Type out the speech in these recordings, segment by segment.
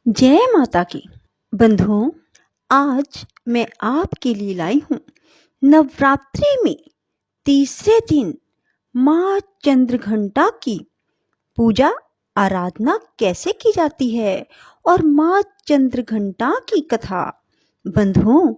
जय माता की। बंधुओं, आज मैं आपके लिए लाई हूँ नवरात्रि में तीसरे दिन माँ चंद्रघंटा की पूजा आराधना कैसे की जाती है और माँ चंद्रघंटा की कथा। बंधुओं,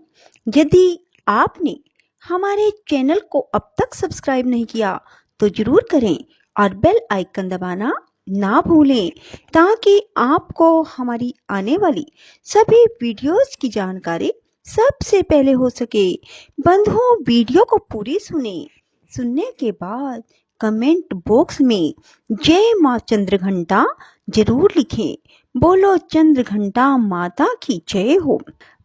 यदि आपने हमारे चैनल को अब तक सब्सक्राइब नहीं किया तो जरूर करें और बेल आइकन दबाना ना भूलें ताकि आपको हमारी आने वाली सभी वीडियोस की जानकारी सबसे पहले हो सके। बंधुओं, वीडियो को पूरी सुनने के बाद कमेंट बॉक्स में जय माँ चंद्रघंटा जरूर लिखें। बोलो चंद्रघंटा माता की जय हो।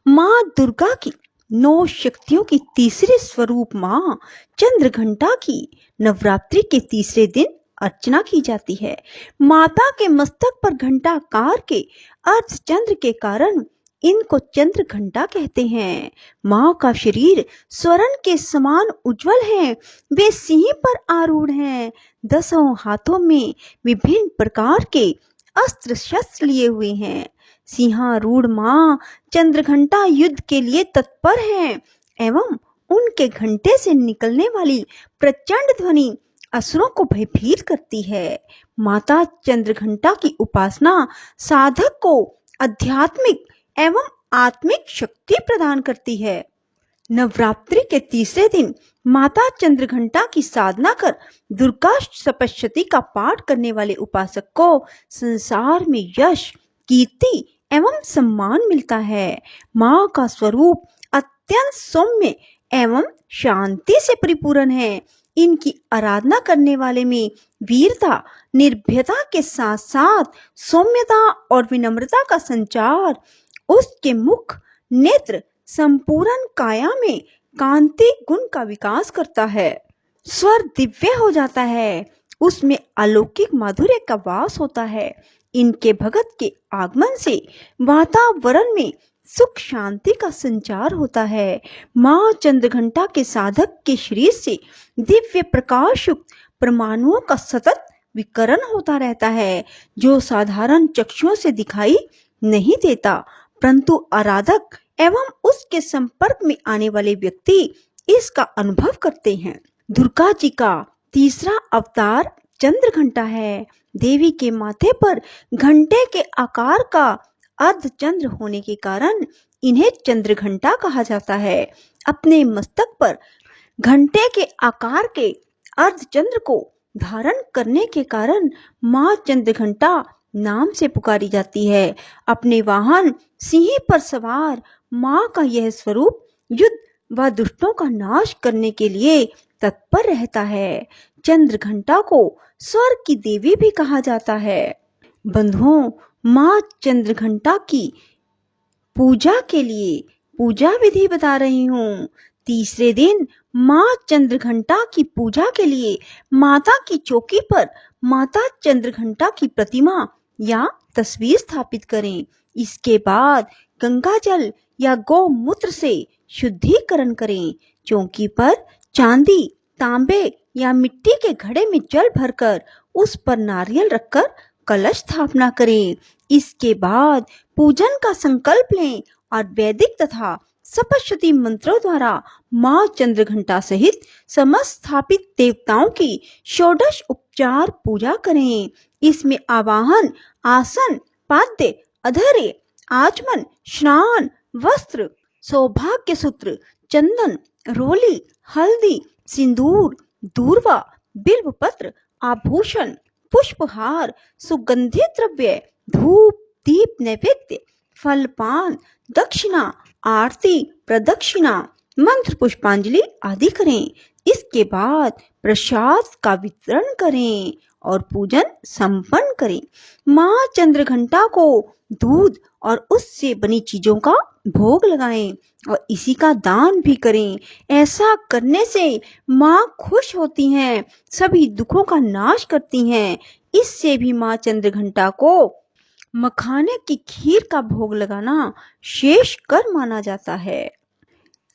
माँ दुर्गा की 9 शक्तियों की तीसरे स्वरूप माँ चंद्रघंटा की नवरात्रि के तीसरे दिन अर्चना की जाती है। माता के मस्तक पर घंटाकार के अर्धचंद्र के कारण इनको चंद्र घंटा कहते हैं। माँ का शरीर स्वर्ण के समान उज्जवल है। वे सिंह पर आरूढ़ हैं। 10 हाथों में विभिन्न प्रकार के अस्त्र शस्त्र लिए हुए हैं। सिंहारूढ़ माँ चंद्रघंटा युद्ध के लिए तत्पर हैं एवं उनके घंटे से निकलने वाली प्रचंड ध्वनि असुरों को भयभीत करती है। माता चंद्रघंटा की उपासना साधक को आध्यात्मिक एवं आत्मिक शक्ति प्रदान करती है। नवरात्रि के तीसरे दिन माता चंद्रघंटा की साधना कर दुर्गा सप्तशती का पाठ करने वाले उपासक को संसार में यश, कीर्ति एवं सम्मान मिलता है। माँ का स्वरूप अत्यंत सौम्य एवं शांति से परिपूर्ण है। इनकी आराधना करने वाले में वीरता, निर्भयता के साथ साथ सौम्यता और विनम्रता का संचार उसके मुख, नेत्र, संपूर्ण काया में कांति गुण का विकास करता है। स्वर दिव्य हो जाता है, उसमें अलौकिक माधुर्य का वास होता है। इनके भगत के आगमन से वातावरण में सुख शांति का संचार होता है। माँ चंद्रघंटा के साधक के शरीर से दिव्य प्रकाश युक्त परमाणुओं का सतत विकरण होता रहता है, जो साधारण चक्षुओं से दिखाई नहीं देता, परंतु आराधक एवं उसके संपर्क में आने वाले व्यक्ति इसका अनुभव करते हैं। दुर्गा जी का तीसरा अवतार चंद्रघंटा है। देवी के माथे पर घंटे के आकार का अर्धचंद्र होने के कारण इन्हें चंद्रघंटा कहा जाता है। अपने मस्तक पर घंटे के आकार के अर्धचंद्र को धारण करने के कारण माँ चंद्रघंटा नाम से पुकारी जाती है। अपने वाहन सिंह पर सवार माँ का यह स्वरूप युद्ध व दुष्टों का नाश करने के लिए तत्पर रहता है। चंद्रघंटा को स्वर्ग की देवी भी कहा जाता है। बंधुओं, माँ चंद्रघंटा की पूजा के लिए पूजा विधि बता रही हूँ। तीसरे दिन माँ चंद्रघंटा की पूजा के लिए माता की चौकी पर माता चंद्रघंटा की प्रतिमा या तस्वीर स्थापित करें। इसके बाद गंगा जल या गौमूत्र से शुद्धिकरण करें। चौकी पर चांदी, तांबे या मिट्टी के घड़े में जल भरकर उस पर नारियल रखकर कलश स्थापना करें। इसके बाद पूजन का संकल्प लें और वैदिक तथा सप्तशती मंत्रों द्वारा माँ चंद्रघंटा सहित समस्त स्थापित देवताओं की षोडश उपचार पूजा करें। इसमें आवाहन, आसन, पाद्य, अधर्य, आचमन, स्नान, वस्त्र, सौभाग्य सूत्र, चंदन, रोली, हल्दी, सिंदूर, दूर्वा, बिल्वपत्र, आभूषण, पुष्पहार, सुगंधित द्रव्य, धूप, दीप नैवेद्य, फल, पान, दक्षिणा, आरती, प्रदक्षिणा, मंत्र पुष्पांजलि आदि करें। इसके बाद प्रसाद का वितरण करें और पूजन संपन्न करें। माँ चंद्रघंटा को दूध और उससे बनी चीजों का भोग लगाएं और इसी का दान भी करें। ऐसा करने से माँ खुश होती हैं, सभी दुखों का नाश करती हैं। इससे भी माँ चंद्रघंटा को मखाने की खीर का भोग लगाना शेष कर माना जाता है।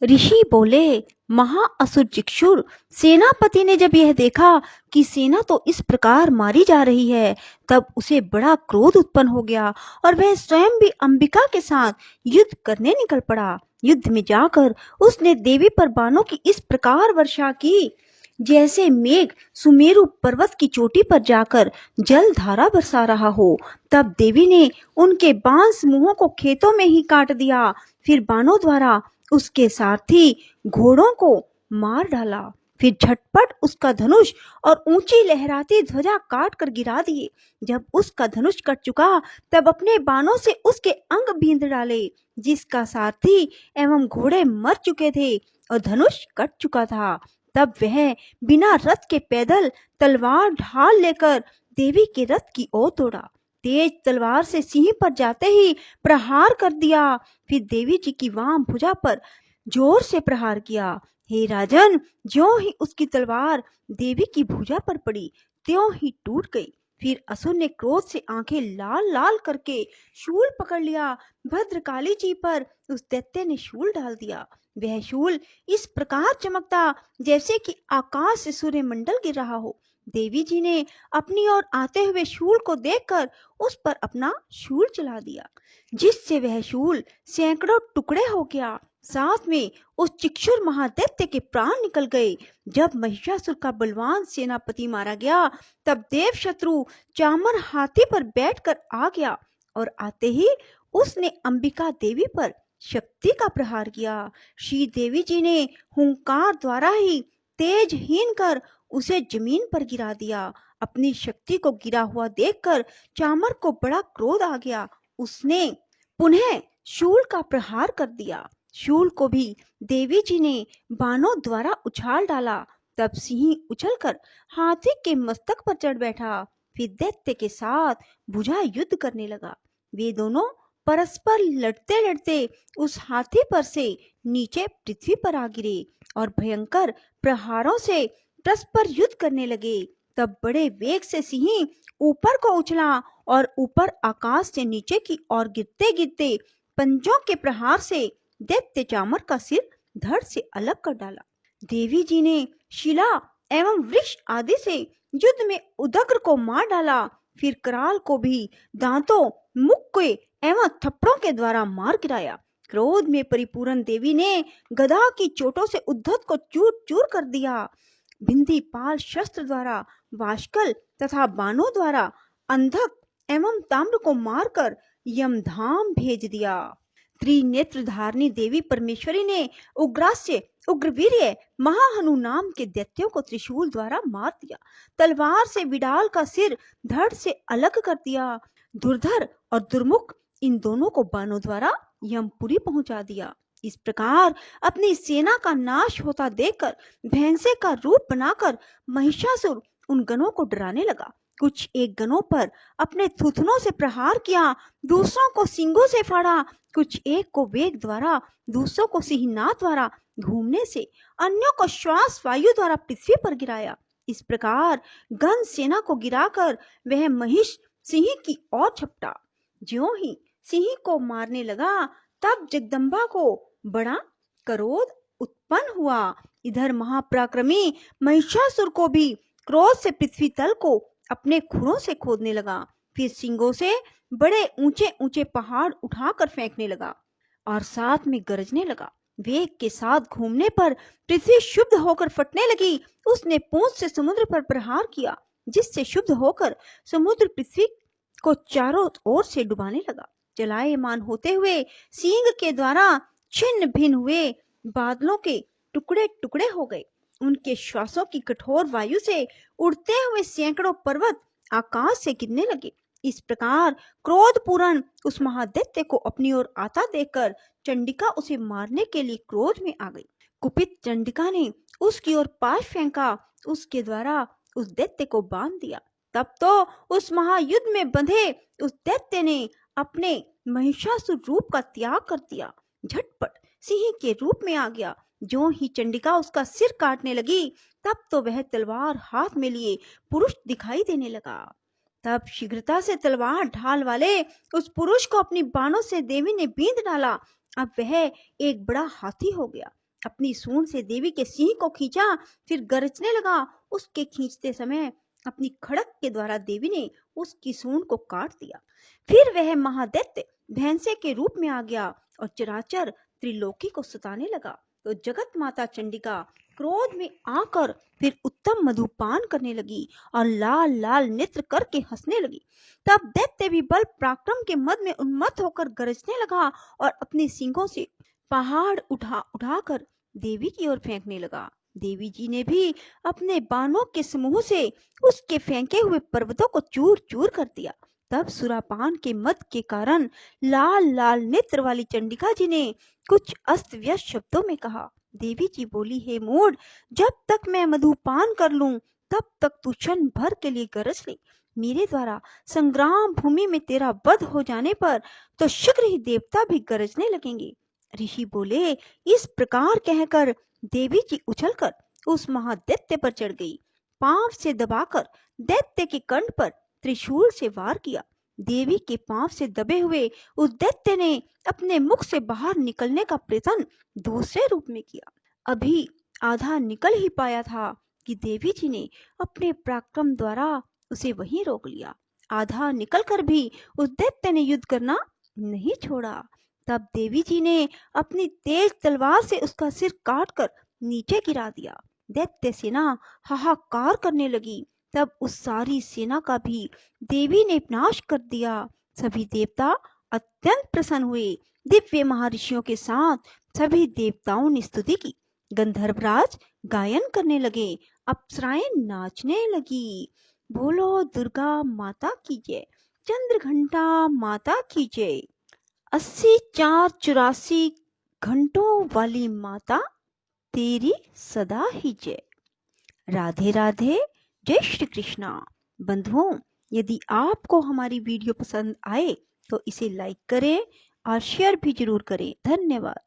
ऋषि बोले, महाअसुर चिक्षुर, सेनापति ने जब यह देखा कि सेना तो इस प्रकार मारी जा रही है, तब उसे बड़ा क्रोध उत्पन्न हो गया और वह स्वयं भी अंबिका के साथ युद्ध करने निकल पड़ा। युद्ध में जाकर उसने देवी पर बाणों की इस प्रकार वर्षा की जैसे मेघ सुमेरु पर्वत की चोटी पर जाकर जल धारा बरसा रहा हो। तब देवी ने उनके बाण समूहों को खेतों में ही काट दिया। फिर बाणों द्वारा उसके सारथी घोड़ों को मार डाला। फिर झटपट उसका धनुष और ऊंची लहराती ध्वजा काट कर गिरा दिए। जब उसका धनुष कट चुका, तब अपने बाणों से उसके अंग बींध डाले। जिसका सारथी एवं घोड़े मर चुके थे और धनुष कट चुका था, तब वह बिना रथ के पैदल तलवार ढाल लेकर देवी के रथ की ओर दौड़ा। तेज तलवार से सिंह पर जाते ही प्रहार कर दिया। फिर देवी जी की वाम भुजा पर जोर से प्रहार किया। हे राजन, ज्यों ही उसकी तलवार देवी की भुजा पर पड़ी, त्यों ही टूट गई। फिर असुर ने क्रोध से आंखें लाल लाल करके शूल पकड़ लिया। भद्रकाली जी पर उस दैत्य ने शूल डाल दिया। वह शूल इस प्रकार चमकता जैसे कि आकाश से सूर्य मंडल गिर रहा हो। देवी जी ने अपनी ओर आते हुए शूल को देखकर उस पर अपना शूल चला दिया, जिससे वह शूल सैकड़ों टुकड़े हो गया। साथ में उस चिक्षुर महादैत्य के प्राण निकल गए। जब महिषासुर का बलवान सेनापति मारा गया, तब देव शत्रु चामर हाथी पर बैठकर आ गया और आते ही उसने अंबिका देवी पर शक्ति का प्रहार किया। श्री देवी जी ने हुंकार द्वारा ही तेज हीन कर उसे जमीन पर गिरा दिया। अपनी शक्ति को गिरा हुआ देखकर चामर को बड़ा क्रोध आ गया। उसने पुनः शूल का प्रहार कर दिया। शूल को भी देवी जी ने बाणों द्वारा उछाल डाला। तब सिंह उछलकर हाथी के मस्तक पर चढ़ बैठा। फिर दैत्य के साथ बुझा युद्ध करने लगा। वे दोनों परस्पर लड़ते लड़ते उस हाथी पर से नीचे पृथ्वी पर आ गिरे और भयंकर प्रहारों से परस्पर युद्ध करने लगे। तब बड़े वेग से सिंह ऊपर को उछला और ऊपर आकाश से नीचे की ओर गिरते गिरते पंजों के प्रहार से दैत्य चामर का सिर धड़ से अलग कर डाला। देवी जी ने शिला एवं वृक्ष आदि से युद्ध में उदग्र को मार डाला। फिर कराल को भी दांतों, मुक्के एवं थप्पड़ों के द्वारा मार गिराया। क्रोध में परिपूर्ण देवी ने गदा की चोटों से उद्धत को चूर चूर कर दिया। बिंदी पाल शस्त्र द्वारा, वाशकल तथा बाणों द्वारा अंधक एवं ताम्र को मारकर यमधाम भेज दिया। त्रिनेत्र धारणी देवी परमेश्वरी ने उग्रास्य, उग्रवीर्य, महाहनु नाम के दैत्यों को त्रिशूल द्वारा मार दिया। तलवार से विडाल का सिर धड़ से अलग कर दिया। दुर्धर और दुर्मुख इन दोनों को बाणों द्वारा यमपुरी पहुंचा दिया। इस प्रकार अपनी सेना का नाश होता देखकर भैंसे का रूप बनाकर महिषासुर उन गणों को डराने लगा। कुछ एक गणों पर अपने थुथनों से प्रहार किया, दूसरों को सींगों से फाड़ा, कुछ एक को वेग द्वारा, दूसरों को सिंहनाद द्वारा घूमने से, अन्यों को श्वास वायु द्वारा पृथ्वी पर गिराया। इस प्रकार गण सेना को गिराकर वह महिष सिंह की ओर झपटा। ज्यों ही सिंह को मारने लगा, तब जगदम्बा को बड़ा क्रोध उत्पन्न हुआ। इधर महापराक्रमी महिषासुर को भी क्रोध से पृथ्वी तल को अपने खुरों से खोदने लगा। फिर सिंगों से बड़े ऊंचे ऊंचे पहाड़ उठाकर फेंकने लगा और साथ में गरजने लगा। वेग के साथ घूमने पर पृथ्वी शुद्ध होकर फटने लगी। उसने पूंछ से समुद्र पर प्रहार किया, जिससे शुद्ध होकर समुद्र पृथ्वी को चारों ओर से डुबाने लगा। चलायमान होते हुए सींग के द्वारा छिन्न भिन्न हुए बादलों के टुकड़े टुकड़े हो गए। उनके श्वासों की कठोर वायु से उड़ते हुए सैकड़ों पर्वत आकाश से गिरने लगे। इस प्रकार क्रोधपूर्ण उस महादैत्य को अपनी ओर आता देखकर चंडिका उसे मारने के लिए क्रोध में आ गई। कुपित चंडिका ने उसकी ओर पाश फेंका, उसके द्वारा उस दैत्य को बांध दिया। तब तो उस महायुद्ध में बंधे उस दैत्य ने अपने महिषासुर रूप का त्याग कर दिया। झटपट सिंह के रूप में आ गया। जो ही चंडिका उसका सिर काटने लगी, तब तो वह तलवार हाथ में लिए पुरुष दिखाई देने लगा। तब शीघ्रता से तलवार ढाल वाले उस पुरुष को अपनी बाणों से देवी ने बींध डाला। अब वह एक बड़ा हाथी हो गया। अपनी सूंड से देवी के सिंह को खींचा, फिर गरजने लगा। उसके खींचते समय अपनी खड़क के द्वारा देवी ने उसकी सूंड को काट दिया। फिर वह महादैत्य भैंसे के रूप में आ गया और चराचर त्रिलोकी को सताने लगा। तो जगत माता चंडिका क्रोध में आकर फिर उत्तम मधुपान करने लगी और लाल लाल नेत्र करके हंसने लगी। तब दैत्य भी बल पराक्रम के मद में उन्मत्त होकर गरजने लगा और अपने सींगों से पहाड़ उठा उठाकर देवी की ओर फेंकने लगा। देवी जी ने भी अपने बाणों के समूह से उसके फेंके हुए पर्वतों को चूर चूर कर दिया। तब सुरापान के मद के कारण लाल लाल नेत्र वाली चंडिका जी ने कुछ अस्त व्यस्त शब्दों में कहा। देवी जी बोली, हे मूढ़, जब तक मैं मधुपान कर लूं तब तक तू क्षण भर के लिए गरज ले। मेरे द्वारा संग्राम भूमि में तेरा वध हो जाने पर तो शीघ्र ही देवता भी गरजने लगेंगे। ऋषि बोले, इस प्रकार कहकर देवी जी उछलकर उस महादैत्य पर चढ़ गई। पांव से दबाकर दैत्य के कंठ पर त्रिशूल से वार किया। देवी के पांव से दबे हुए उस दैत्य ने अपने मुख से बाहर निकलने का प्रयत्न दूसरे रूप में किया। अभी आधा निकल ही पाया था कि देवी जी ने अपने पराक्रम द्वारा उसे वहीं रोक लिया। आधा निकलकर भी उस दैत्य ने युद्ध करना नहीं छोड़ा। तब देवी जी ने अपनी तेज तलवार से उसका सिर काटकर नीचे गिरा दिया। दैत्य सेना हाहाकार करने लगी। तब उस सारी सेना का भी देवी ने नाश कर दिया। सभी देवता अत्यंत प्रसन्न हुए। दिव्य महर्षियों के साथ सभी देवताओं ने स्तुति की। गंधर्वराज गायन करने लगे, अप्सराएं नाचने लगी। बोलो दुर्गा माता की जय, चंद्रघंटा माता की जय। 80 4 84 घंटों वाली माता तेरी सदा ही जय। राधे राधे, जय श्री कृष्णा। बंधुओं, यदि आपको हमारी वीडियो पसंद आए तो इसे लाइक करें और शेयर भी जरूर करें। धन्यवाद।